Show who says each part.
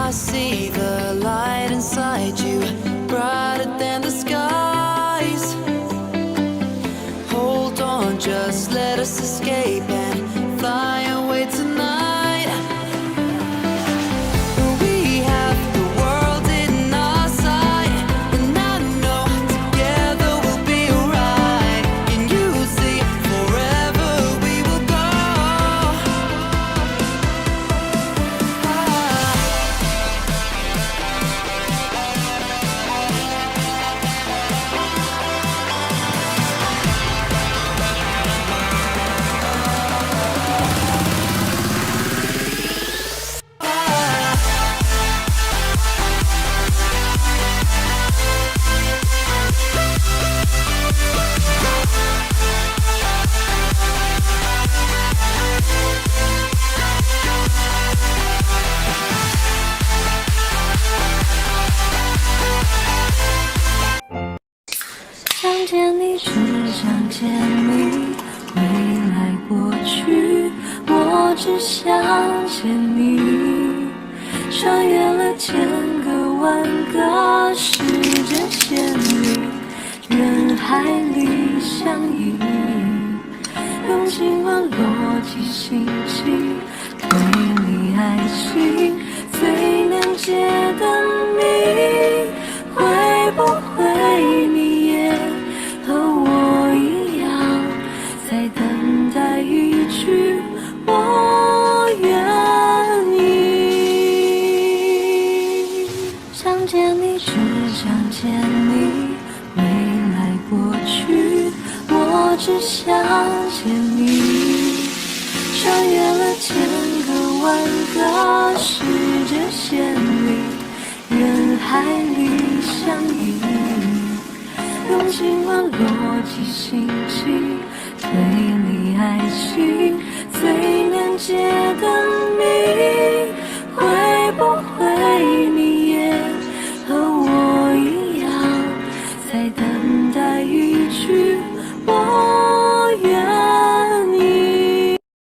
Speaker 1: I see the light inside you, brighter than the skies. Hold on, just let us escape and fly away tonight. We have the world in our sight, and I know together we'll be alright. Can you see forever we will go?
Speaker 2: 想见你，只想见你，未来过去，我只想见你。穿越了千个万个时间线里，人海里相依，用尽了逻辑心情，推理爱情最难解的谜，会不会你也和我一样，在等待一句我愿意。想见你，只想见你，未来过去，我只想见你。穿越了千个万个时间线里，人海里相依，用尽了逻辑心情，推